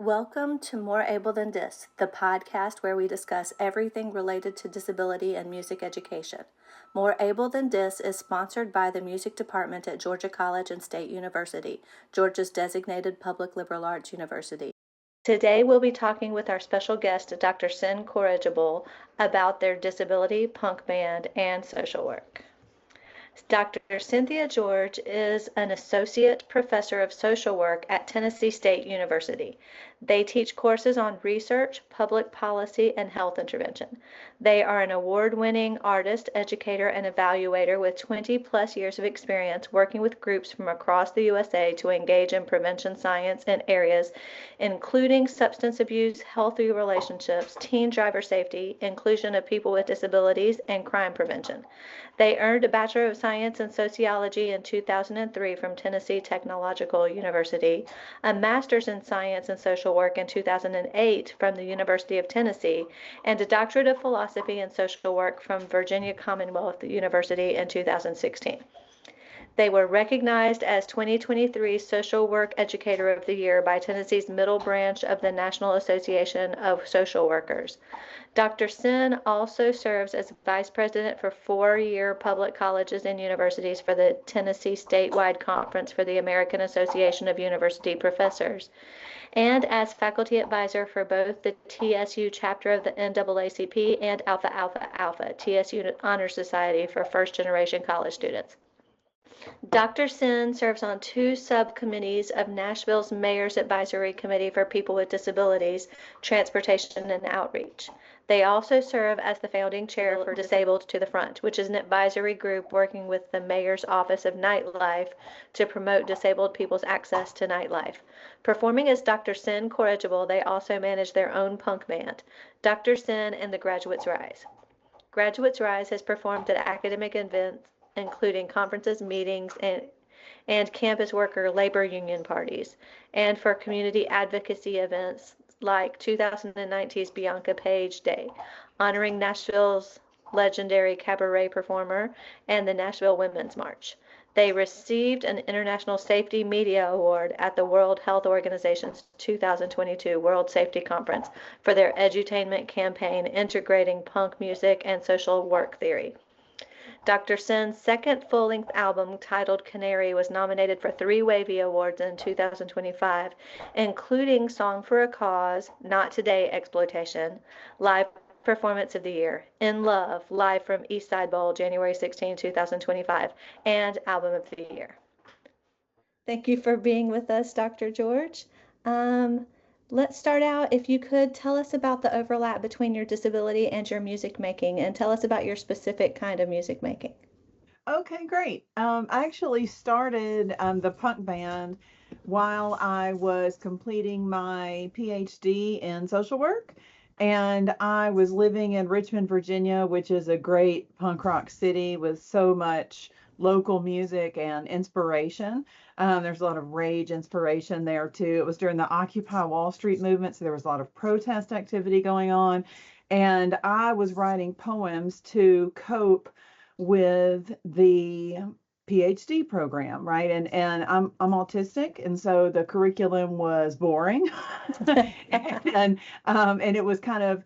Welcome to More Able Than Dis, the podcast where we discuss everything related to disability and music education. More Able Than Dis is sponsored by the Music Department at Georgia College and State University, Georgia's designated public liberal arts university. Today we'll be talking with our special guest, Dr. Cyn Corrigible, about their disability, punk band, and social work. Dr. Cynthia George is an associate professor of social work at Tennessee State University. They teach courses on research, public policy, and health intervention. They are an award-winning artist, educator, and evaluator with 20-plus years of experience working with groups from across the USA to engage in prevention science in areas including substance abuse, healthy relationships, teen driver safety, inclusion of people with disabilities, and crime prevention. They earned a Bachelor of Science in Sociology in 2003 from Tennessee Technological University, a Master's in Science and Social Work in 2008 from the University of Tennessee, and a Doctorate of Philosophy and Social Work from Virginia Commonwealth University in 2016. They were recognized as 2023 Social Work Educator of the Year by Tennessee's Middle Branch of the National Association of Social Workers. Dr. Cyn also serves as Vice President for 4-year public colleges and universities for the Tennessee Statewide Conference for the American Association of University Professors, and as faculty advisor for both the TSU chapter of the NAACP and Alpha Alpha Alpha, TSU Honor Society for first-generation college students. Dr. Cyn serves on 2 subcommittees of Nashville's Mayor's Advisory Committee for People with Disabilities, Transportation, and Outreach. They also serve as the founding chair for Disabled to the Front, which is an advisory group working with the Mayor's Office of Nightlife to promote disabled people's access to nightlife. Performing as Dr. Cyn Corrigible, they also manage their own punk band, Dr. Cyn and the Graduates Rise. Graduates Rise has performed at academic events including conferences, meetings, and campus worker labor union parties, and for community advocacy events like 2019's Bianca Page Day, honoring Nashville's legendary cabaret performer, and the Nashville Women's March. They received an International Safety Media Award at the World Health Organization's 2022 World Safety Conference for their edutainment campaign integrating punk music and social work theory. Dr. Cyn's second full-length album, titled Canary, was nominated for 3 Wavy Awards in 2025, including Song for a Cause, Not Today Exploitation, Live Performance of the Year, In Love, live from Eastside Bowl, January 16, 2025, and Album of the Year. Thank you for being with us, Dr. George. Let's start out, if you could tell us about the overlap between your disability and your music making, and tell us about your specific kind of music making. Okay, great. I actually started the punk band while I was completing my PhD in social work. And I was living in Richmond, Virginia, which is a great punk rock city with so much local music and inspiration. There's a lot of rage inspiration there too. It was during the Occupy Wall Street movement, so there was a lot of protest activity going on. And I was writing poems to cope with the PhD program, right? And I'm autistic, and so the curriculum was boring, and it was kind of,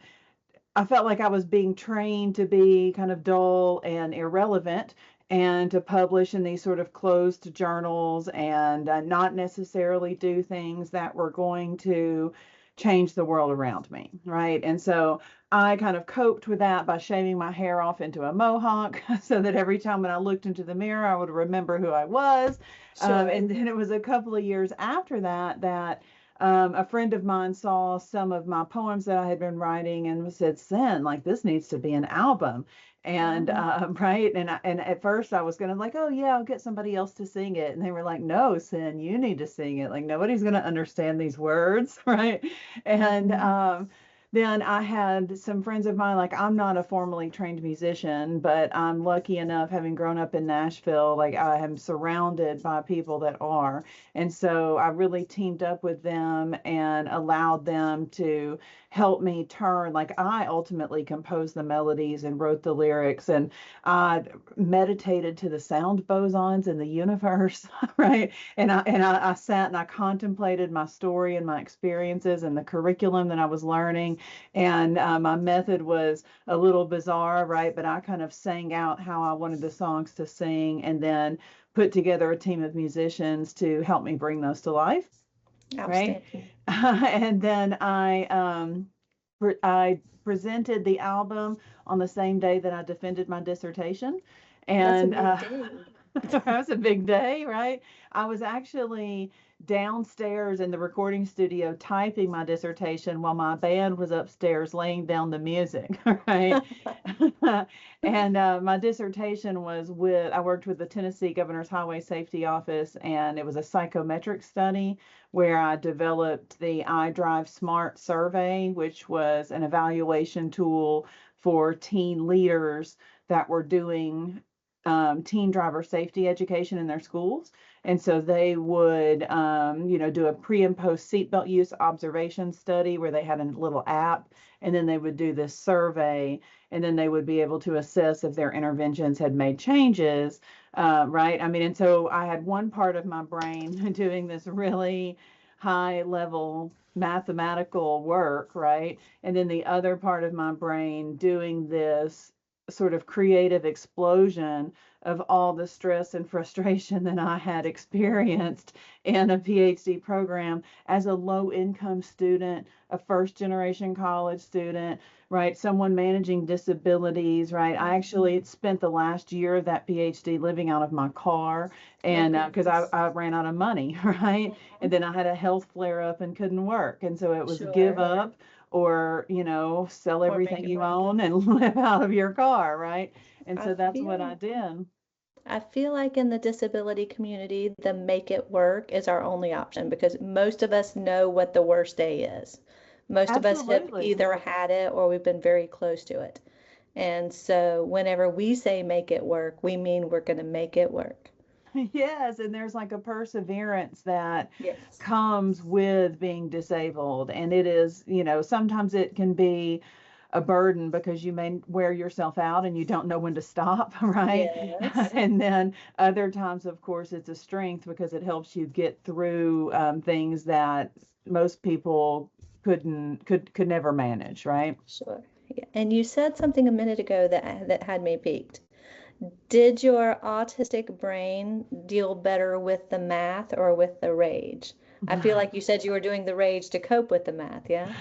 I felt like I was being trained to be kind of dull and irrelevant, and to publish in these sort of closed journals and not necessarily do things that were going to change the world around me, right? And so I kind of coped with that by shaving my hair off into a mohawk so that every time when I looked into the mirror, I would remember who I was. Sure. And then it was a couple of years after that a friend of mine saw some of my poems that I had been writing and said, "Sin, like this needs to be an album." And right, and at first I was gonna like, "Oh yeah, I'll get somebody else to sing it," and they were like, "No, Sin, you need to sing it. Like nobody's gonna understand these words, right?" And then I had some friends of mine, like I'm not a formally trained musician, but I'm lucky enough, having grown up in Nashville, like I am surrounded by people that are. And so I really teamed up with them and allowed them to help me turn, like I ultimately composed the melodies and wrote the lyrics, and I meditated to the sound bosons in the universe, right? And I sat and I contemplated my story and my experiences and the curriculum that I was learning. And my method was a little bizarre, right? But I kind of sang out how I wanted the songs to sing and then put together a team of musicians to help me bring those to life, right? Outstanding. And then I presented the album on the same day that I defended my dissertation. That's a And big day. that was a big day, right? I was actually downstairs in the recording studio typing my dissertation while my band was upstairs laying down the music, right? And my dissertation was I worked with the Tennessee Governor's Highway Safety Office, and it was a psychometric study where I developed the iDrive Smart Survey, which was an evaluation tool for teen leaders that were doing teen driver safety education in their schools. And so they would, do a pre and post seatbelt use observation study where they had a little app, and then they would do this survey, and then they would be able to assess if their interventions had made changes, right? I mean, and so I had one part of my brain doing this really high level mathematical work, right? And then the other part of my brain doing this sort of creative explosion of all the stress and frustration that I had experienced in a PhD program as a low income student, a first generation college student, right? Someone managing disabilities, right? I actually spent the last year of that PhD living out of my car, and because I ran out of money, right? And then I had a health flare up and couldn't work. And so it was give Sure. up or, sell Or make everything it you work. own and live out of your car, right? And I so that's what I feel did. I feel like in the disability community, the make it work is our only option because most of us know what the worst day is. Most of us have Absolutely. either had it or we've been very close to it. And so whenever we say make it work, we mean we're going to make it work. Yes, and there's like a perseverance that Yes. comes with being disabled. And it is, sometimes it can be a burden because you may wear yourself out and you don't know when to stop, right? Yes. And then other times, of course, it's a strength because it helps you get through things that most people could never manage, right? Sure. Yeah. And you said something a minute ago that had me peaked. Did your autistic brain deal better with the math or with the rage? I feel like you said you were doing the rage to cope with the math, yeah?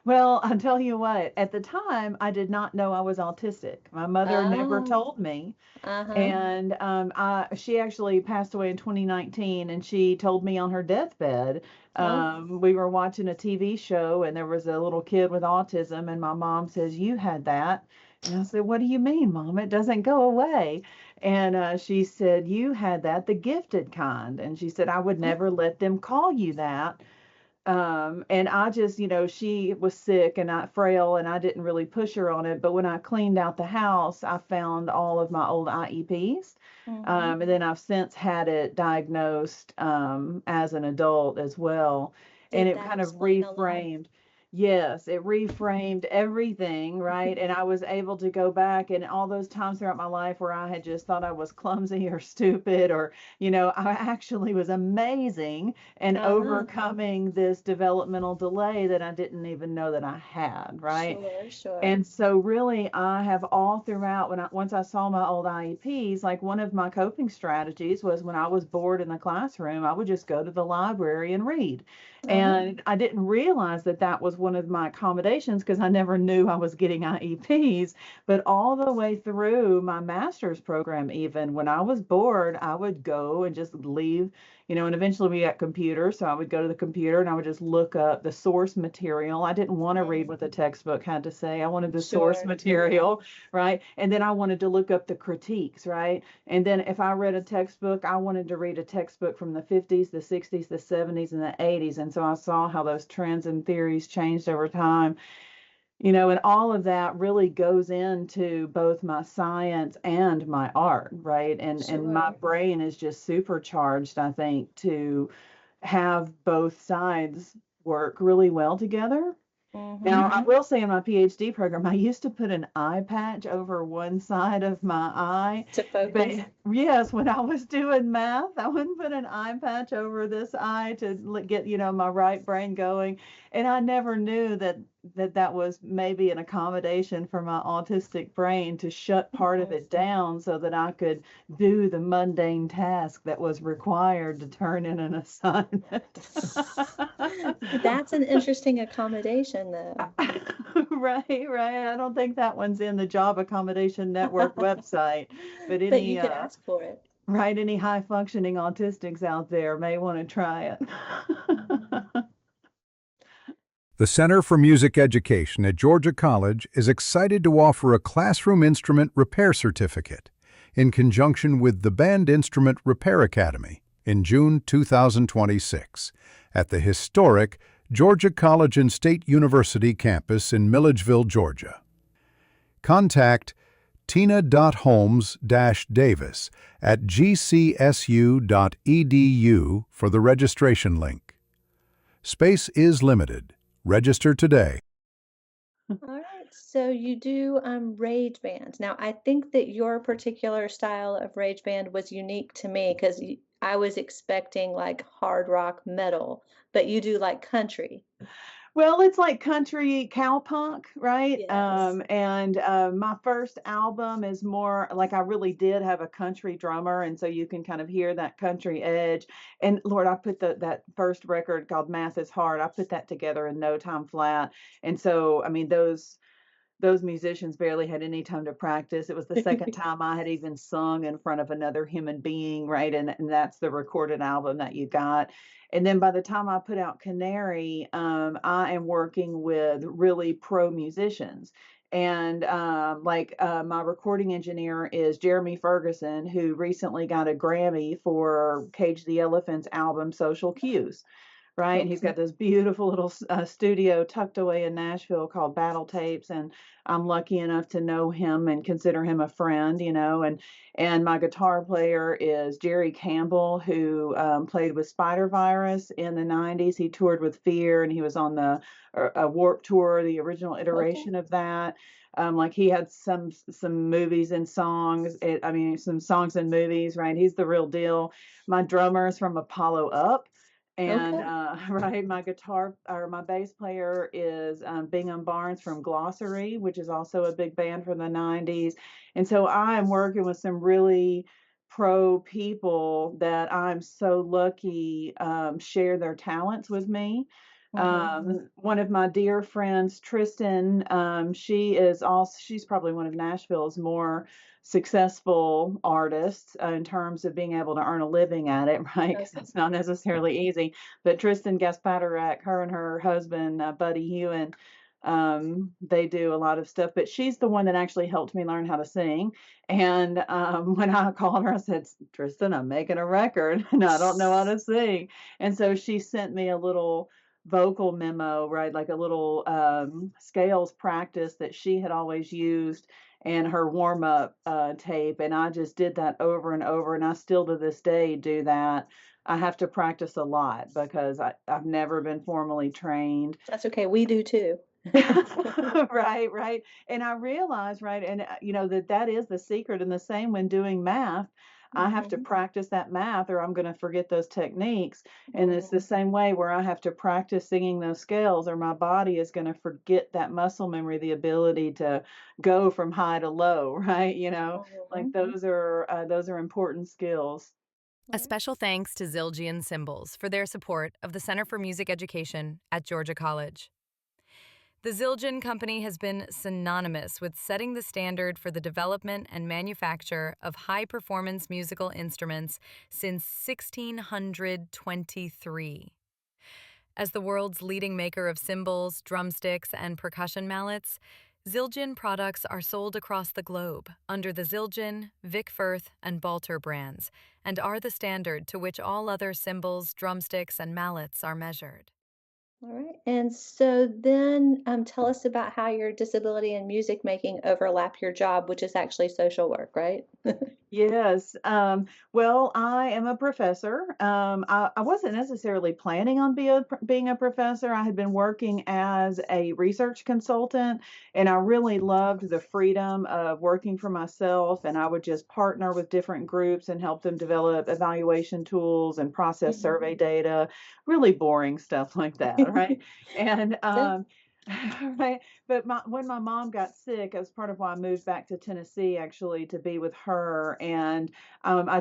Well, I'll tell you what, at the time, I did not know I was autistic. My mother never Oh, told me. uh-huh. And she actually passed away in 2019, and she told me on her deathbed. Oh, We were watching a TV show, and there was a little kid with autism, and my mom says, "You had that." And I said, "What do you mean, Mom? It doesn't go away." And she said, "You had that, the gifted kind." And she said, "I would never let them call you that." And I just, she was sick and I frail and I didn't really push her on it. But when I cleaned out the house, I found all of my old IEPs. mm-hmm. And then I've since had it diagnosed as an adult as well. And Did it that kind of explain a lot? reframed. Yes, it reframed everything, right? And I was able to go back and all those times throughout my life where I had just thought I was clumsy or stupid or, I actually was amazing and Uh-huh. overcoming this developmental delay that I didn't even know that I had, right? Sure, sure. And so really I have all throughout once I saw my old IEPs, like one of my coping strategies was when I was bored in the classroom, I would just go to the library and read. Uh-huh. And I didn't realize that that was one of my accommodations because I never knew I was getting IEPs. But all the way through my master's program, even when I was bored, I would go and just leave, And eventually we got computers. So I would go to the computer and I would just look up the source material. I didn't want to read Mhm. what the textbook had to say. I wanted the source Sure. Yeah. material, right? And then I wanted to look up the critiques, right? And then if I read a textbook, I wanted to read a textbook from the 50s, the 60s, the 70s, and the 80s. And so I saw how those trends and theories changed over time. And all of that really goes into both my science and my art, right? And my Sure. brain is just supercharged, I think, to have both sides work really well together. Now, I Mhm. will say in my PhD program, I used to put an eye patch over one side of my eye. To But focus. yes, when I was doing math, I wouldn't put an eye patch over this eye to get, my right brain going. And I never knew that was maybe an accommodation for my autistic brain to shut part of Mhm. it down so that I could do the mundane task that was required to turn in an assignment. That's an interesting accommodation, though. Right, right. I don't think that one's in the Job Accommodation Network website, but But you could ask for it. any high functioning autistics out there may want to try it. The Center for Music Education at Georgia College is excited to offer a classroom instrument repair certificate in conjunction with the Band Instrument Repair Academy in June 2026 at the historic Georgia College and State University campus in Milledgeville, Georgia. Contact tina.holmes-davis at gcsu.edu for the registration link. Space is limited. Register today. All right, so you do rage band. Now, I think that your particular style of rage band was unique to me because I was expecting like hard rock metal, but you do like country. Well, it's like country cowpunk, right? Yes. And my first album is more like I really did have a country drummer, and so you can kind of hear that country edge. And Lord, I put that first record called Math is Hard. I put that together in no time flat. And so, I mean, those musicians barely had any time to practice. It was the second time I had even sung in front of another human being, right? And that's the recorded album that you got. And then by the time I put out Canary, I am working with really pro musicians. And my recording engineer is Jeremy Ferguson, who recently got a Grammy for Cage the Elephant's album Social Cues, right? And he's Okay. got this beautiful little studio tucked away in Nashville called Battle Tapes, and I'm lucky enough to know him and consider him a friend, and my guitar player is Jerry Campbell, who played with Spider Virus in the '90s. He toured with Fear, and he was on the Warp Tour, the original Okay. iteration of that. Like he had some movies and songs. I mean, some songs and movies, right? He's the real deal. My drummer is from Apollo Up. And Okay. right, my guitar or my bass player is Bingham Barnes from Glossary, which is also a big band from the '90s. And so I'm working with some really pro people that I'm so lucky share their talents with me. Hmm. One of my dear friends, Tristan, she's probably one of Nashville's more successful artists in terms of being able to earn a living at it, right? Because Okay. it's not necessarily easy. But Tristan Gaspadarak, her and her husband, Buddy Hewen, they do a lot of stuff. But she's the one that actually helped me learn how to sing. And when I called her, I said, Tristan, I'm making a record and I don't know how to sing. And so she sent me a little vocal memo, right? Like a little scales practice that she had always used and her warm up tape. And I just did that over and over. And I still to this day do that. I have to practice a lot because I've never been formally trained. That's okay. We do too. Right, right. And I realize, right, and that is the secret. And the same when doing math, I have to Hmm. practice that math or I'm going to forget those techniques. And it's the Hmm. same way where I have to practice singing those scales or my body is going to forget that muscle memory, the ability to go from high to low, right? Like Hmm. those are important skills. A special thanks to Zildjian Cymbals for their support of the Center for Music Education at Georgia College. The Zildjian Company has been synonymous with setting the standard for the development and manufacture of high-performance musical instruments since 1623. As the world's leading maker of cymbals, drumsticks, and percussion mallets, Zildjian products are sold across the globe under the Zildjian, Vic Firth, and Balter brands, and are the standard to which all other cymbals, drumsticks, and mallets are measured. All right. And so then tell us about how your disability and music making overlap your job, which is actually social work, right? Yes. Well, I am a professor. I wasn't necessarily planning on being a professor. I had been working as a research consultant, and I really loved the freedom of working for myself. And I would just partner with different groups and help them develop evaluation tools and process survey data, really boring stuff like that, right? And So, right. But when my mom got sick, as part of why I moved back to Tennessee, actually, to be with her. And I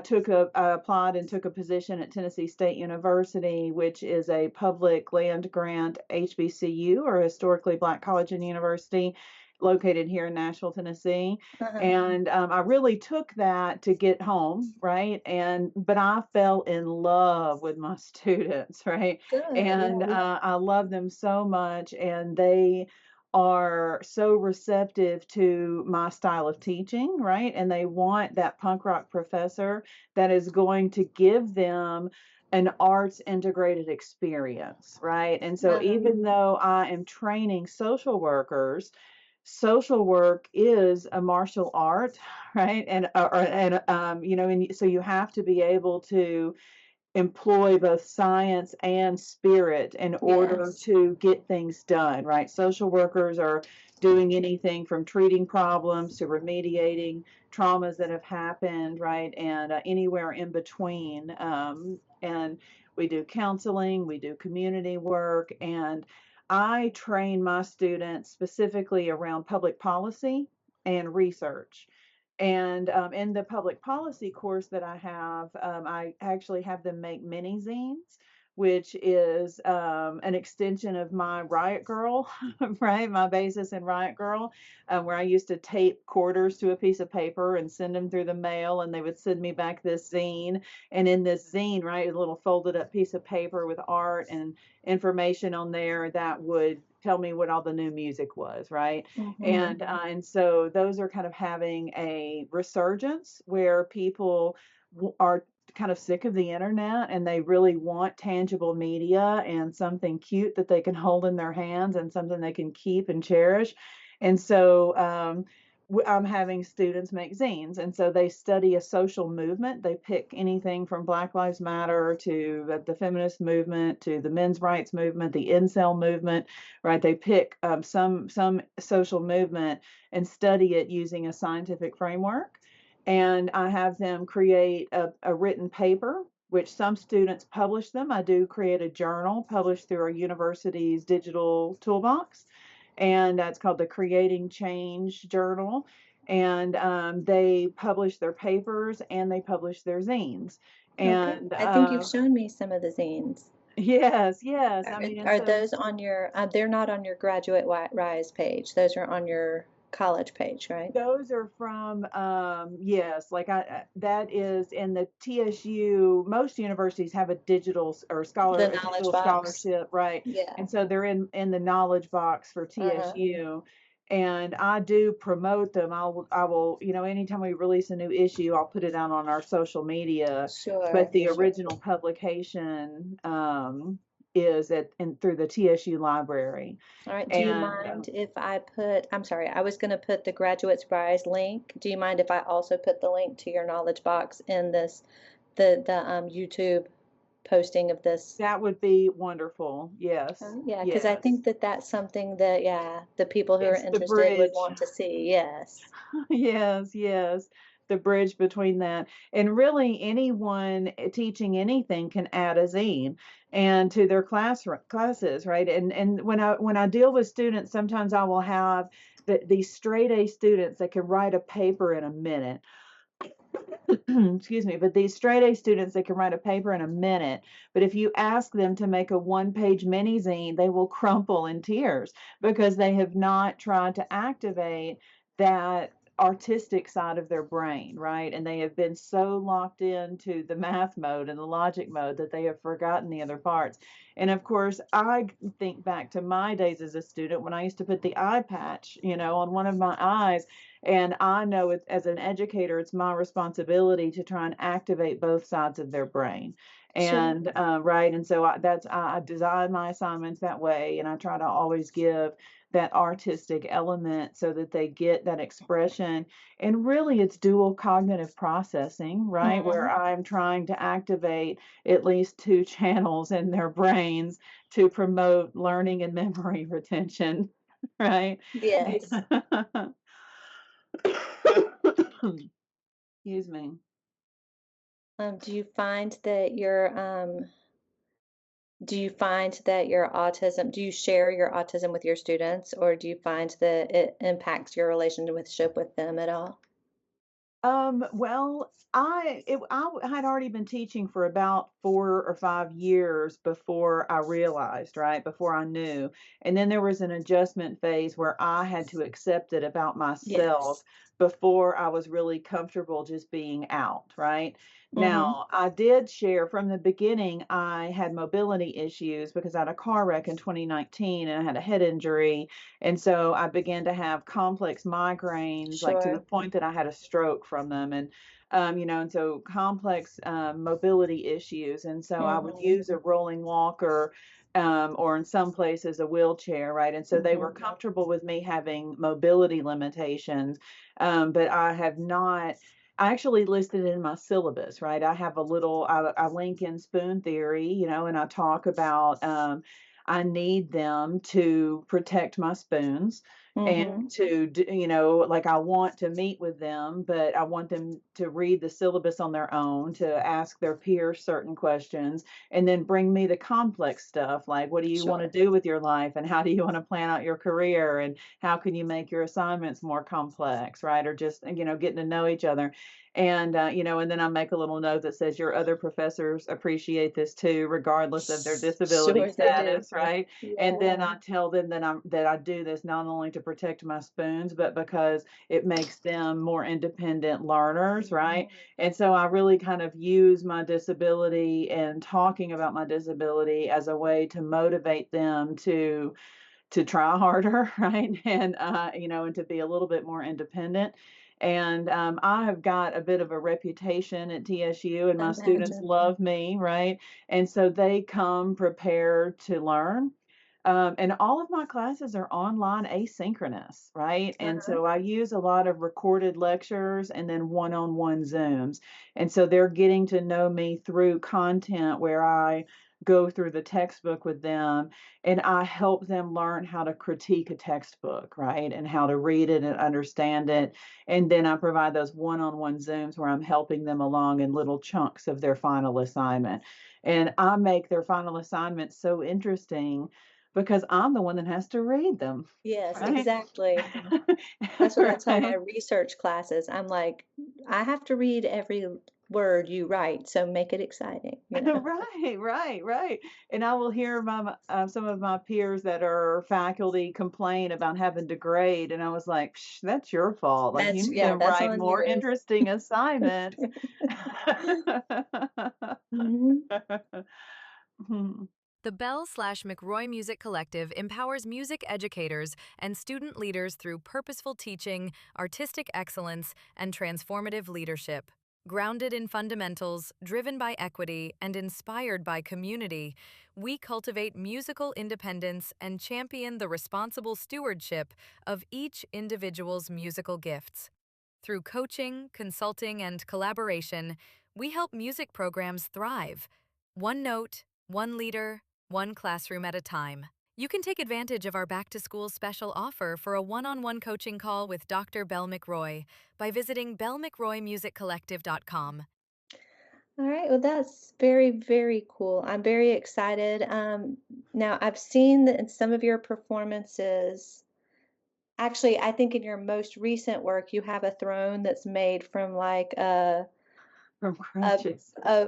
applied and took a position at Tennessee State University, which is a public land grant HBCU, or historically Black college and university, located here in Nashville, Tennessee. uh-huh. And I really took that to get home, right? But I fell in love with my students, right? Good. And Yeah. I love them so much, and they are so receptive to my style of teaching, right? And they want that punk rock professor that is going to give them an arts integrated experience, right? And so Uh-huh. even though I am training social workers, social work is a martial art, right? And so you have to be able to employ both science and spirit in order Yes. to get things done, right? Social workers are doing anything from treating problems to remediating traumas that have happened, right? And anywhere in between. And we do counseling, we do community work, and I train my students specifically around public policy and research. And in the public policy course that I actually have them make mini zines, which is an extension of my Riot Girl, right? My basis in Riot Girl, where I used to tape quarters to a piece of paper and send them through the mail, and they would send me back this zine. And in this zine, right, a little folded up piece of paper with art and information on there that would tell me what all the new music was, right? Mm-hmm. And so those are kind of having a resurgence where people are kind of sick of the internet, and they really want tangible media and something cute that they can hold in their hands and something they can keep and cherish. And so I'm having students make zines, and so they study a social movement. They pick anything from Black Lives Matter to the feminist movement to the men's rights movement, the incel movement, right? They pick some social movement and study it using a scientific framework. And I have them create a written paper, which some students publish them. I do create a journal published through our university's digital toolbox, and that's called the Creating Change Journal. And they publish their papers and they publish their zines. Okay. And I think you've shown me some of the zines. yes, yes. I Are, mean, and are so those on your, they're not on your Graduate Rise page. Those are on your college page, right? those are from yes, like that is in the TSU. Most universities have a The a knowledge digital box. scholarship, right? Yeah. And so they're in the knowledge box for Uh-huh. TSU. And I do promote them. I will, anytime we release a new issue, I'll put it out on our social media. But Sure. the Sure. original publication is through the TSU library. All right. Do you And mind if I put, I'm sorry, I was going to put the Graduates Rise link. Do you mind if I also put the link to your knowledge box in this, the YouTube posting of this? that would be wonderful. Yes, Yeah, because I yes. think that that's something that, yeah, the people who are It's the interested would bridge. want to see. Yes. Yes, yes. The bridge between that. And really, anyone teaching anything can add a zine and to their classes, right? And when I deal with students, sometimes I will have these straight A students that can write a paper in a minute. excuse me, but these straight A students, they can write a paper in a minute. But if you ask them to make a one-page mini zine, they will crumple in tears because they have not tried to activate that artistic side of their brain, right? And they have been so locked into the math mode and the logic mode that they have forgotten the other parts. And of course, I think back to my days as a student when I used to put the eye patch, on one of my eyes, and I know it, as an educator, it's my responsibility to try and activate both sides of their brain. Sure. And right, and so I design my assignments that way, and I try to always give that artistic element so that they get that expression. And really, it's dual cognitive processing, right, where Mhm. I'm trying to activate at least two channels in their brains to promote learning and memory retention, right? Yes. Excuse me. Do you find that your autism, do you share your autism with your students, or do you find that it impacts your relationship with them at all? Well, I had already been teaching for about 4 or 5 years before I realized, right? Before I knew. And then there was an adjustment phase where I had to accept it about myself Yes. before I was really comfortable just being out, right? Mhm. Now, I did share from the beginning, I had mobility issues because I had a car wreck in 2019 and I had a head injury, and so I began to have complex migraines, like to the Sure. point that I had a stroke from them. And so complex mobility issues. And so I would Mhm. use a rolling walker, or in some places a wheelchair, right? And so they were Mhm. comfortable with me having mobility limitations. But I have not. I actually listed in my syllabus, right? I have a little, I link in spoon theory, and I talk about I need them to protect my spoons and Mhm. to do, like I want to meet with them, but I want them to read the syllabus on their own, to ask their peers certain questions, and then bring me the complex stuff like, what do you want to Sure. do with your life? And how do you want to plan out your career? And how can you make your assignments more complex, right? Or just, getting to know each other. And then I make a little note that says your other professors appreciate this too, regardless of their disability Sure they do. status, right? And Yeah. then I tell them that I do this not only to protect my spoons, but because it makes them more independent learners, right? And so I really kind of use my disability and talking about my disability as a way to motivate them to try harder, right? And to be a little bit more independent. And I have got a bit of a reputation at TSU, and my students Imagine. love me, right? And so they come prepared to learn. And all of my classes are online asynchronous, right? And Uh-huh. so I use a lot of recorded lectures and then one on one Zooms. And so they're getting to know me through content where I go through the textbook with them and I help them learn how to critique a textbook, right? And how to read it and understand it. And then I provide those one on one Zooms where I'm helping them along in little chunks of their final assignment. And I make their final assignment so interesting because I'm the one that has to read them, Yes, right? exactly. That's what I tell my Right. research classes. I'm like, I have to read every word you write, so make it exciting. Right, right, right. And I will hear some of my peers that are faculty complain about having to grade, and I was like, Psh, "That's your fault. Like you need to That's write on more you. interesting assignments." Mhm. Mhm. The Bell/McRoy Music Collective empowers music educators and student leaders through purposeful teaching, artistic excellence, and transformative leadership. Grounded in fundamentals, driven by equity, and inspired by community, we cultivate musical independence and champion the responsible stewardship of each individual's musical gifts. Through coaching, consulting, and collaboration, we help music programs thrive. One note, one leader, one classroom at a time. You can take advantage of our Back to School special offer for a one-on-one coaching call with Dr. Bell McRoy by visiting bellmcroymusiccollective.com. All right, well, that's very, very cool. I'm very excited. Now, I've seen that in some of your performances, actually, I think in your most recent work, you have a throne that's made from like From uh, crutches. uh,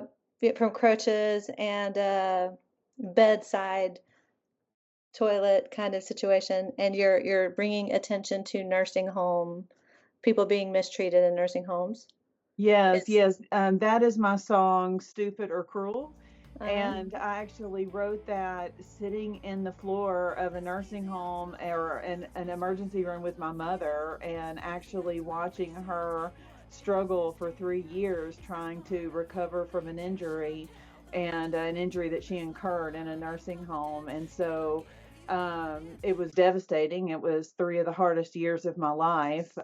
from crutches and bedside toilet kind of situation, and you're bringing attention to nursing home people being mistreated in nursing homes. Yes, It's yes, that is my song, "Stupid or Cruel," uh-huh. and I actually wrote that sitting in the floor of a nursing home or an emergency room with my mother, and actually watching her struggle for 3 years trying to recover from an injury, and an injury that she incurred in a nursing home, and so, it was devastating. It was 3 of the hardest years of my life.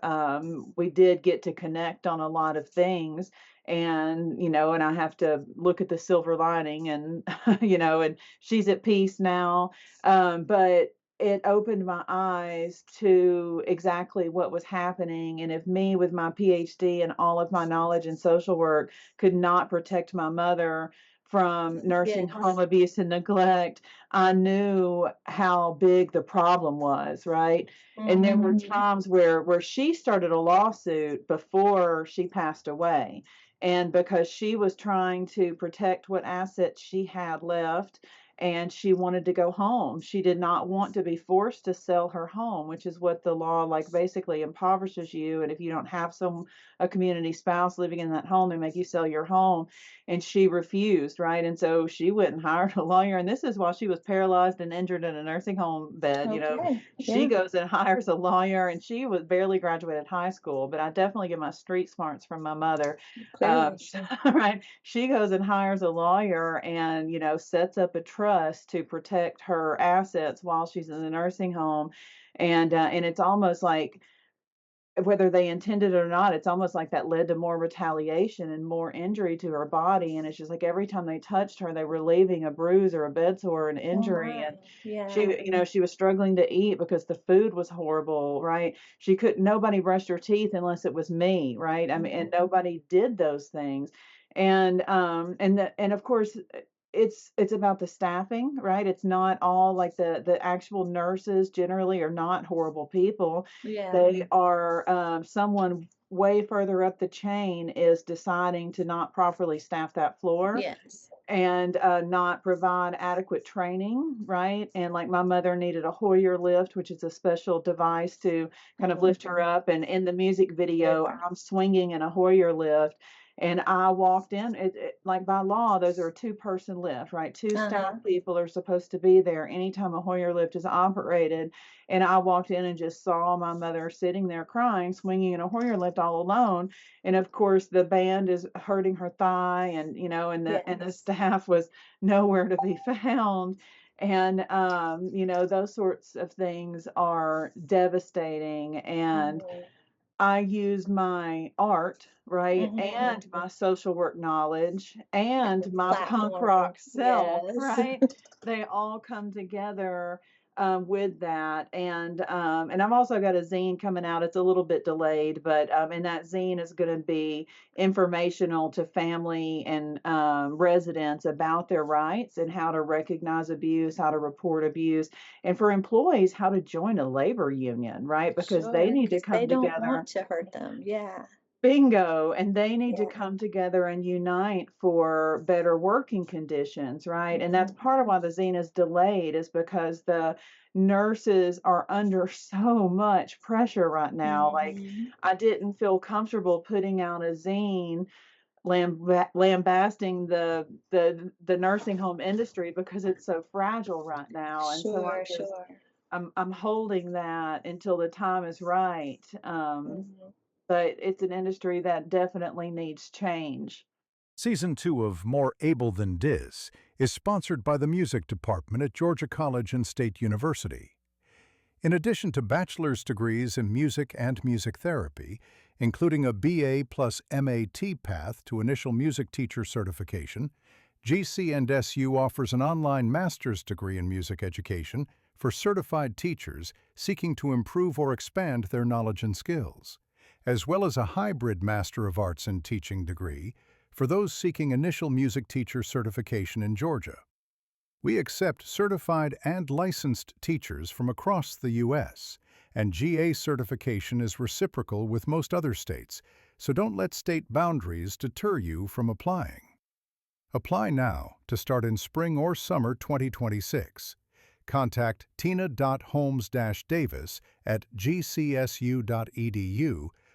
We did get to connect on a lot of things, and, and I have to look at the silver lining and, and she's at peace now. But it opened my eyes to exactly what was happening. And if me, with my PhD and all of my knowledge in social work, could not protect my mother from nursing home Yes. abuse and neglect, I knew how big the problem was, right? And there were Mhm. times where she started a lawsuit before she passed away. And because she was trying to protect what assets she had left, and she wanted to go home. She did not want to be forced to sell her home, which is what the law like basically impoverishes you. And if you don't have a community spouse living in that home, they make you sell your home. And she refused, right? And so she went and hired a lawyer. And this is while she was paralyzed and injured in a nursing home bed. Okay. She Yeah. goes and hires a lawyer, and she was barely graduated high school, but I definitely get my street smarts from my mother. Clearly. Right. She goes and hires a lawyer and, sets up a trust to protect her assets while she's in the nursing home. And it's almost like, whether they intended it or not, it's almost like that led to more retaliation and more injury to her body. And it's just like every time they touched her, they were leaving a bruise or a bed sore or an Oh injury. my. And Yeah. she was struggling to eat because the food was horrible, right? She couldn't, nobody brushed her teeth unless it was me, right? I mean, and Mhm. nobody did those things. And of course, it's about the staffing, right? It's not all like the actual nurses generally are not horrible people. Yeah. They are, someone way further up the chain is deciding to not properly staff that floor Yes. and not provide adequate training, right? And like my mother needed a Hoyer lift, which is a special device to kind of Mhm. lift her up. And in the music video, I'm swinging in a Hoyer lift. And I walked in, like by law, those are a two-person lift, right? Two staff Uh-huh. people are supposed to be there anytime a Hoyer lift is operated. And I walked in and just saw my mother sitting there crying, swinging in a Hoyer lift all alone. And of course, the band is hurting her thigh, and the Yes. staff was nowhere to be found. And those sorts of things are devastating. And Mhm. I use my art, right, Mhm. and my social work knowledge and my punk Platform. rock self, Yes. right? They all come together with that, and I've also got a zine coming out. It's a little bit delayed, but and that zine is going to be informational to family and residents about their rights and how to recognize abuse, how to report abuse, and for employees, how to join a labor union, right? Because they Sure, need to because they come don't together. want to hurt them. Yeah. Bingo. And they need to Yeah. come together and unite for better working conditions, right? And that's Mhm. part of why the zine is delayed, is because the nurses are under so much pressure right now. Like, Mhm. I didn't feel comfortable putting out a zine lambasting the nursing home industry because it's so fragile right now. And so Sure, sure. I'm holding that until the time is right. Mhm. But it's an industry that definitely needs change. Season 2 of More Able Than Dis is sponsored by the Music Department at Georgia College and State University. In addition to bachelor's degrees in music and music therapy, including a BA plus MAT path to initial music teacher certification, GC&SU offers an online master's degree in music education for certified teachers seeking to improve or expand their knowledge and skills, as well as a hybrid Master of Arts in Teaching degree for those seeking initial music teacher certification in Georgia. We accept certified and licensed teachers from across the U.S., and GA certification is reciprocal with most other states, so don't let state boundaries deter you from applying. Apply now to start in spring or summer 2026. Contact tina.holmes-davis at gcsu.edu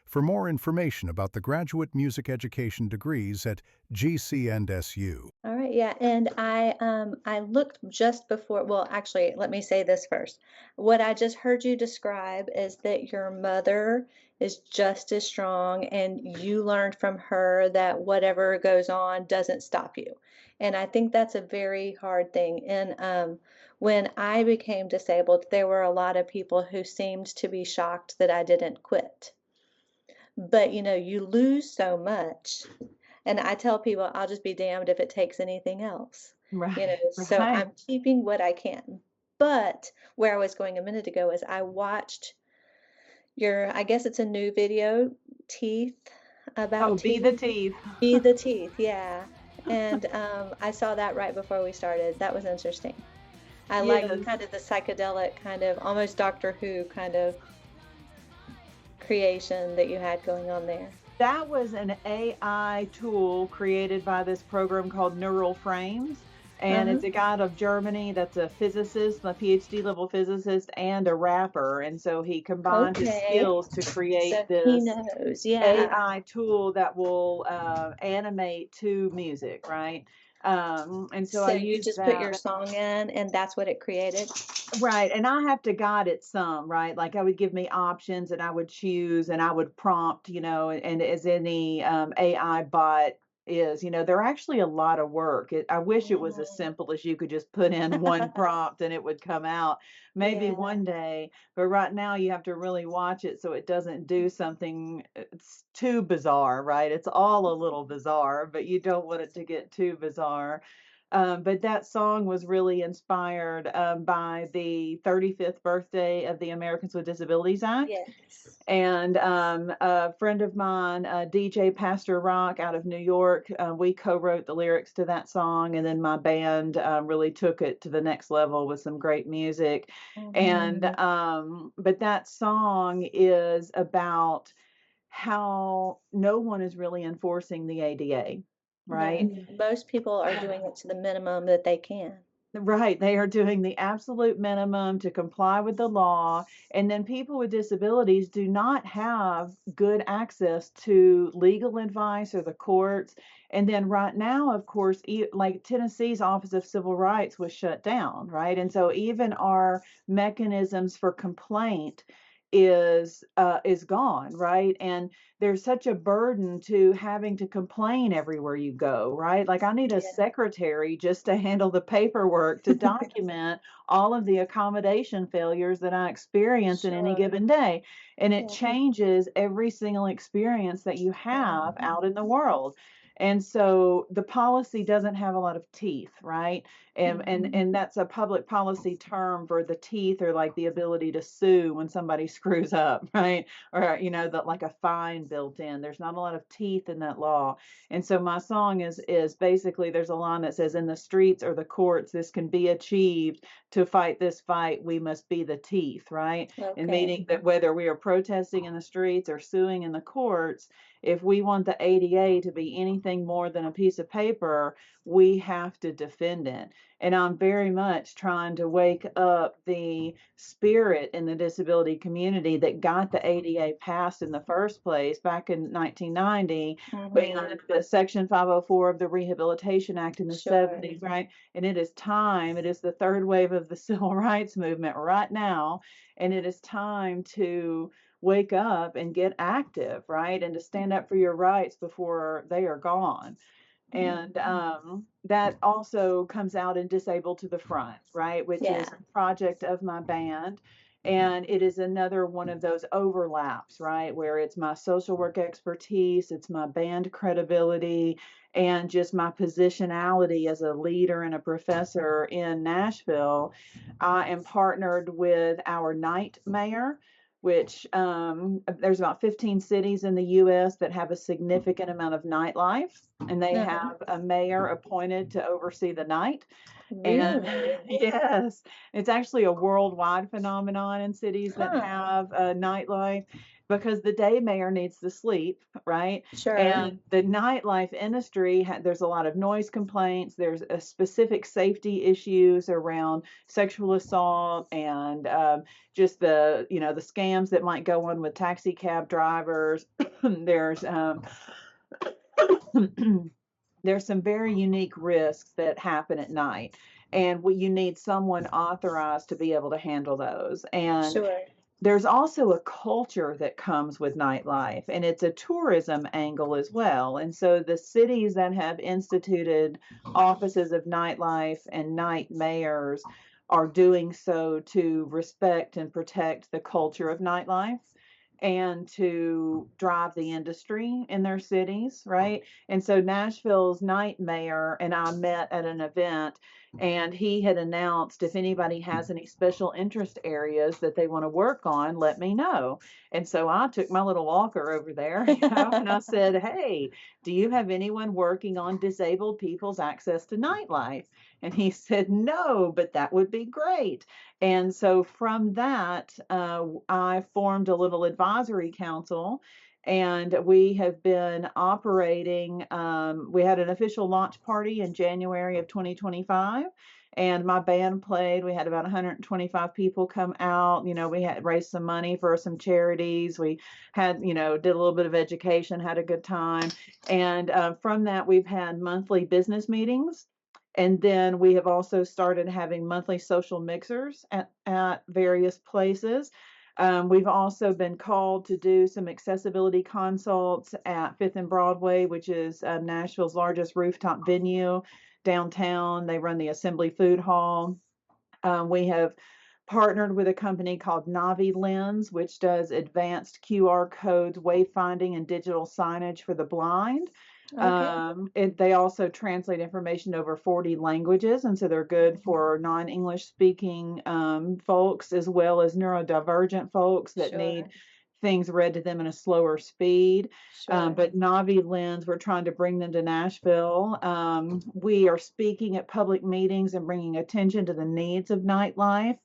for more information about the graduate music education degrees at GC&SU. All right, yeah, and I looked just before, well, actually, let me say this first. What I just heard you describe is that your mother is just as strong, and you learned from her that whatever goes on doesn't stop you. And I think that's a very hard thing. And when I became disabled, there were a lot of people who seemed to be shocked that I didn't quit. But you lose so much, and I tell people, I'll just be damned if it takes anything else. Right, So right. I'm keeping what I can. But where I was going a minute ago is I watched I guess it's a new video, teeth, Oh, about be the teeth. teeth. Be the teeth, yeah. And I saw that right before we started. That was interesting. I like Yes. kind of the psychedelic, kind of almost Doctor Who kind of creation that you had going on there. That was an AI tool created by this program called Neural Frames. And Uh-huh. it's a guy out of Germany that's a physicist, a PhD level physicist, and a rapper. And so he combined his Okay. skills to create So he this knows, yeah. AI tool that will animate to music, right? And so I So you use just put your that. song in and that's what it created? Right, and I have to guide it some, right? Like I would give me options and I would choose and I would prompt, and as any AI bot is, they're actually a lot of work. I wish it was as Mhm. simple as you could just put in one prompt and it would come out. Maybe Yeah, one day, but right now you have to really watch it so it doesn't do something it's too bizarre, right? It's all a little bizarre, but you don't want it to get too bizarre. But that song was really inspired by the 35th birthday of the Americans with Disabilities Act. yes. And a friend of mine, DJ Pastor Rock out of New York, we co-wrote the lyrics to that song. And then my band really took it to the next level with some great music. And Mhm. but that song is about how no one is really enforcing the ADA, right? No, most people are doing it to the minimum that they can. Right, they are doing the absolute minimum to comply with the law, and then people with disabilities do not have good access to legal advice or the courts. And then right now, of course, like Tennessee's Office of Civil Rights was shut down, right? And so even our mechanisms for complaint is gone, right? And there's such a burden to having to complain everywhere you go, right? Like I need a Yeah. secretary just to handle the paperwork to document all of the accommodation failures that I experience in any Sure. given day. And it Yeah. changes every single experience that you have Mhm. out in the world. And so the policy doesn't have a lot of teeth, right? And that's a public policy term for the teeth, or like the ability to sue when somebody screws up, right? Or that like a fine built in. There's not a lot of teeth in that law. And so my song is basically, there's a line that says, in the streets or the courts this can be achieved, to fight this fight we must be the teeth, right? And Okay. meaning that whether we are protesting in the streets or suing in the courts, if we want the ADA to be anything more than a piece of paper, we have to defend it. And I'm very much trying to wake up the spirit in the disability community that got the ADA passed in the first place back in 1990, Mhm. and the Section 504 of the Rehabilitation Act in the Sure. 70s, right? And it is time, it is the third wave of the civil rights movement right now, and it is time to wake up and get active, right? And to stand up for your rights before they are gone. And that also comes out in Disabled to the Front, right? Which Yeah. is a project of my band. And it is another one of those overlaps, right? Where it's my social work expertise, it's my band credibility, and just my positionality as a leader and a professor in Nashville. I am partnered with our night mayor, which there's about 15 cities in the US that have a significant amount of nightlife, and they Uh-huh. have a mayor appointed to oversee the night. And Really? yes, it's actually a worldwide phenomenon in cities that Huh. have a nightlife because the day mayor needs to sleep, right? Sure. And the nightlife industry, there's a lot of noise complaints. There's a specific safety issues around sexual assault and just the scams that might go on with taxi cab drivers. There's there's some very unique risks that happen at night, and you need someone authorized to be able to handle those. And Sure. there's also a culture that comes with nightlife, and it's a tourism angle as well. And so the cities that have instituted offices of nightlife and night mayors are doing so to respect and protect the culture of nightlife and to drive the industry in their cities, right? And so Nashville's night mayor and I met at an event, and he had announced, if anybody has any special interest areas that they want to work on, let me know. And so I took my little walker over there, and I said, hey, do you have anyone working on disabled people's access to nightlife? And he said, no, but that would be great. And so from that, I formed a little advisory council, and we have been operating. We had an official launch party in January of 2025. And my band played. We had about 125 people come out. We had raised some money for some charities. We had, did a little bit of education, had a good time. And from that, we've had monthly business meetings. And then we have also started having monthly social mixers at various places. We've also been called to do some accessibility consults at Fifth and Broadway, which is Nashville's largest rooftop venue downtown. They run the Assembly Food Hall. We have partnered with a company called Navi Lens, which does advanced QR codes, wayfinding, and digital signage for the blind. Okay. They also translate information over 40 languages, and so they're good for non-English speaking folks as well as neurodivergent folks that need Sure. things read to them in a slower speed. Sure. But Navi Lens, we're trying to bring them to Nashville. We are speaking at public meetings and bringing attention to the needs of nightlife.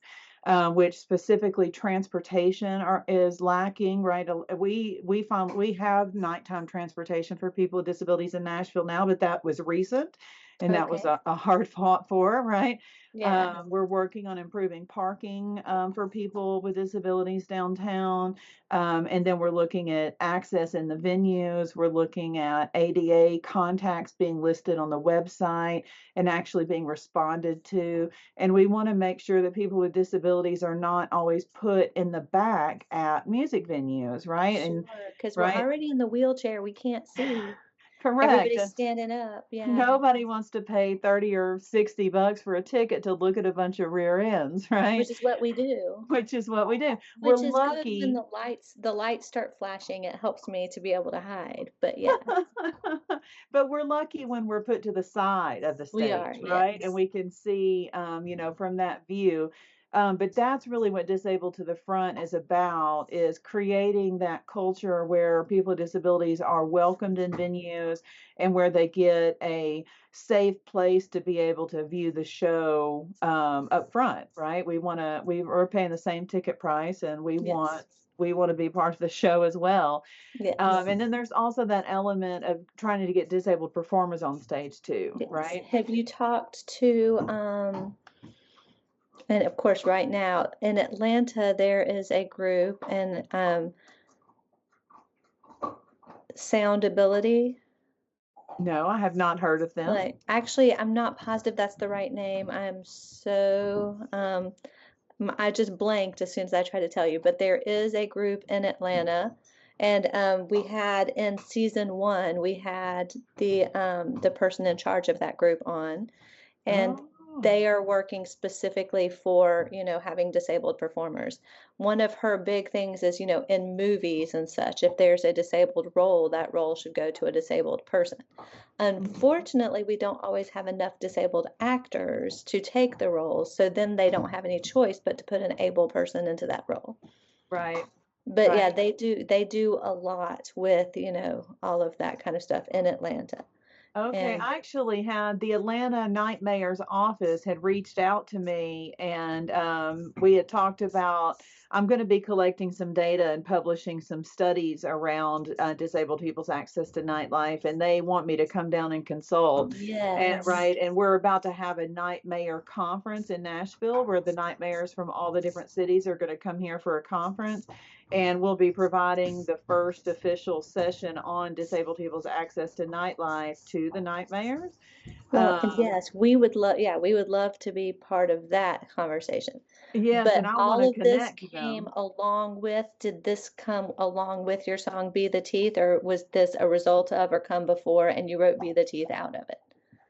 Which specifically transportation is lacking, right? We found we have nighttime transportation for people with disabilities in Nashville now, but that was recent, and that was Okay. a hard fought for, right? Yeah. We're working on improving parking for people with disabilities downtown. And then we're looking at access in the venues. We're looking at ADA contacts being listed on the website and actually being responded to. And we want to make sure that people with disabilities are not always put in the back at music venues, right? Sure. And Because we're right, already in the wheelchair. We can't see. correct. Everybody's standing up. Yeah. Nobody wants to pay 30 or $60 for a ticket to look at a bunch of rear ends, right? Which is what we do. Which is what we do. We're Which is good when lucky. the lights start flashing. It helps me to be able to hide. But yeah, But we're lucky when we're put to the side of the we are. stage, right? And Yes. we can see, from that view. But that's really what Disabled to the Front is about, is creating that culture where people with disabilities are welcomed in venues and where they get a safe place to be able to view the show up front, right? We're paying the same ticket price, and Yes. we want to be part of the show as well. Yes. And then there's also that element of trying to get disabled performers on stage too, Yes. right? Have you talked to, and of course, right now in Atlanta, there is a group and Soundability. No, I have not heard of them. Like, actually, I'm not positive that's the right name. I'm so, I just blanked as soon as I tried to tell you, but there is a group in Atlanta. And we had in season one, we had the person in charge of that group on, and Oh, they are working specifically for, having disabled performers. One of her big things is, in movies and such, if there's a disabled role, that role should go to a disabled person. Unfortunately, we don't always have enough disabled actors to take the roles, so then they don't have any choice but to put an able person into that role. right, But yeah, right. they do a lot with, all of that kind of stuff in Atlanta. Okay, And I actually had the Atlanta Night Mayor's office had reached out to me, and we had talked about I'm going to be collecting some data and publishing some studies around disabled people's access to nightlife, and they want me to come down and consult. And yes. right, and we're about to have a Night Mayor conference in Nashville, where the night mayors from all the different cities are going to come here for a conference, and we'll be providing the first official session on disabled people's access to nightlife to the night mayors. Well, and Um, yes, we would love, yeah, we would love to be part of that conversation. yes, But and I want all to of this connect came them. along with, did this come along with your song Be the Teeth, or was this a result of or come before and you wrote Be the Teeth out of it?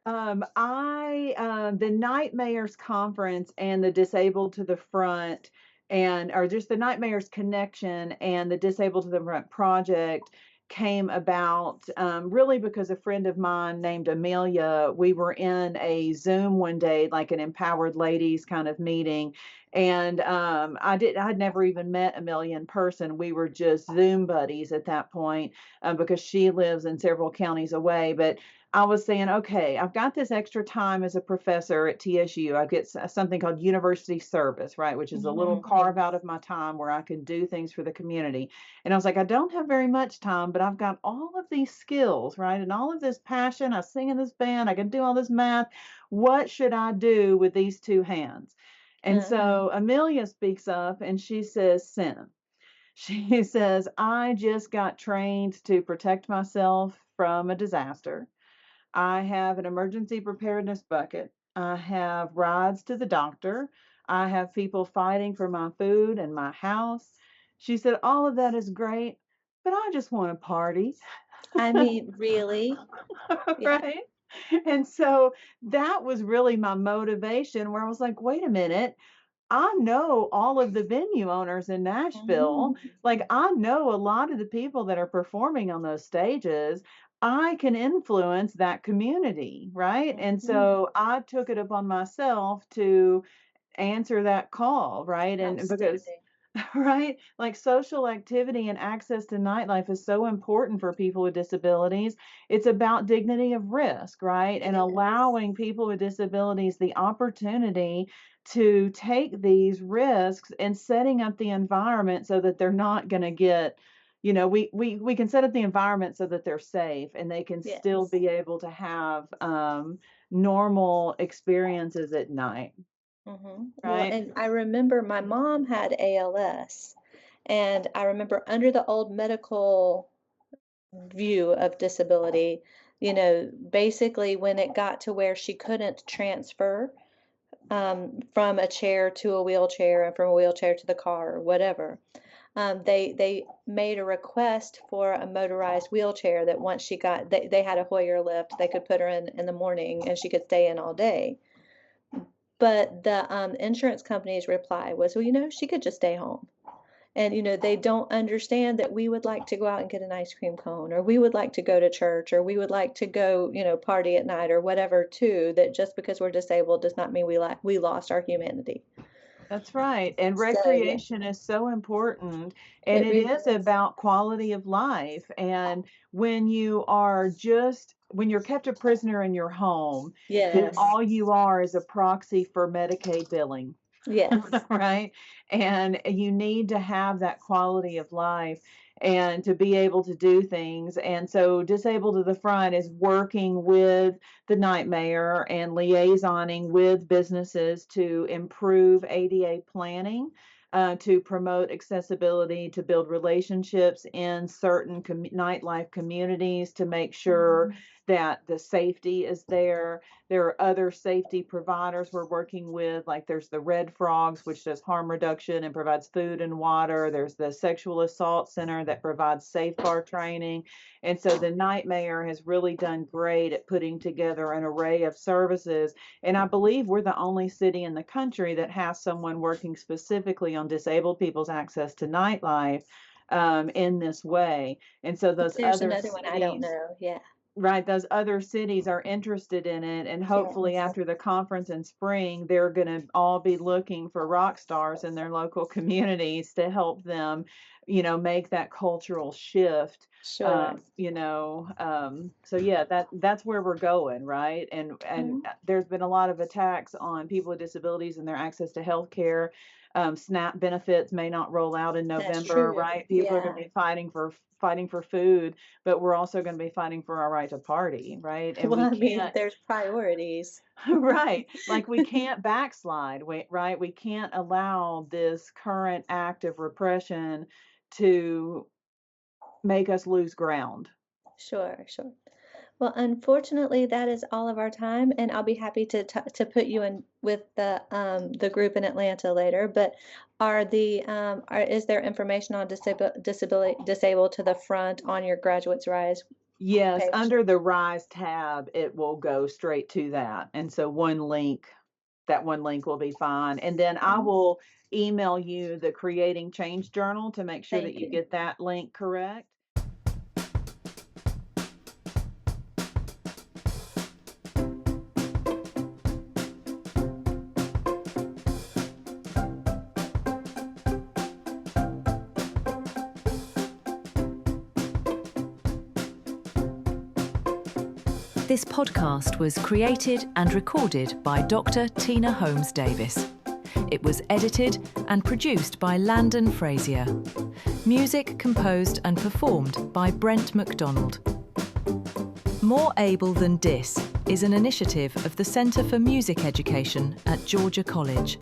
The Night Mayors Conference and the Disabled to the Front, or just the Night Mayors Connection and the Disabled to the Front project came about really because a friend of mine named Amelia, we were in a Zoom one day, like an empowered ladies kind of meeting. And I'd never even met Amelia in person. We were just Zoom buddies at that point because she lives in several counties away. But I was saying, okay, I've got this extra time as a professor at TSU. I get something called university service, right, which is a little Mhm. carve out of my time where I can do things for the community. And I was like, I don't have very much time, but I've got all of these skills, right, and all of this passion. I sing in this band, I can do all this math. What should I do with these two hands? And Uh, so Amelia speaks up and she says, Sin. She says, I just got trained to protect myself from a disaster. I have an emergency preparedness bucket. I have rides to the doctor. I have people fighting for my food and my house. She said, all of that is great, but I just want to party. I mean, really? Yeah. Right? And so that was really my motivation where I was like, wait a minute. I know all of the venue owners in Nashville. Mhm. Like, I know a lot of the people that are performing on those stages. I can influence that community, right? And Mhm. so I took it upon myself to answer that call, right? And because Outstanding. right? Like social activity and access to nightlife is so important for people with disabilities. It's about dignity of risk, right? And Yes. allowing people with disabilities the opportunity to take these risks and setting up the environment so that they're not going to get, we can set up the environment so that they're safe and they can still Yes. be able to have normal experiences at night, Well, right? and I remember my mom had ALS, and I remember under the old medical view of disability, basically when it got to where she couldn't transfer from a chair to a wheelchair and from a wheelchair to the car or whatever, they made a request for a motorized wheelchair that once they had a Hoyer lift, they could put her in the morning and she could stay in all day. But the insurance company's reply was, well, she could just stay home. And, they don't understand that we would like to go out and get an ice cream cone, or we would like to go to church, or we would like to go, party at night or whatever, too, that just because we're disabled does not mean we lost our humanity. That's right. And So, yeah, recreation is so important. And it it really is is. about quality of life. And when you're kept a prisoner in your home, then Yes. all you are is a proxy for Medicaid billing. Yes. Right? And you need to have that quality of life and to be able to do things. And so Disabled to the Front is working with the night mayor and liaisoning with businesses to improve ADA planning. To promote accessibility, to build relationships in certain nightlife communities, to make sure Mhm. that the safety is there. There are other safety providers we're working with, like there's the Red Frogs, which does harm reduction and provides food and water. There's the Sexual Assault Center that provides safe bar training. And so the night mayor has really done great at putting together an array of services. And I believe we're the only city in the country that has someone working specifically on disabled people's access to nightlife in this way. And so those There's other another one I don't cities, know. Yeah. right, those other cities are interested in it, and hopefully Yes. after the conference in spring, they're going to all be looking for rock stars in their local communities to help them, make that cultural shift. Sure. So yeah, that's where we're going, right? And Mhm. there's been a lot of attacks on people with disabilities and their access to health care. SNAP benefits may not roll out in That's November, true. right? People are going Yeah. to be fighting for food, but we're also going to be fighting for our right to party, right? And Well, we I mean, can't, there's priorities. right? Like we can't backslide, right? We can't allow this current act of repression to make us lose ground. Sure, sure. Well, unfortunately, that is all of our time, and I'll be happy to put you in with the group in Atlanta later. But is there information on disabled to the front on your Graduates Rise Yes, page? under the Rise tab, it will go straight to that. And so that one link will be fine. And then I Mhm. will email you the Creating Change Journal to make sure that Thank you you. get that link correct. This podcast was created and recorded by Dr. Tina Holmes Davis. It was edited and produced by Landon Frazier. Music composed and performed by Brent MacDonald. More Able Than Dis is an initiative of the Centre for Music Education at Georgia College.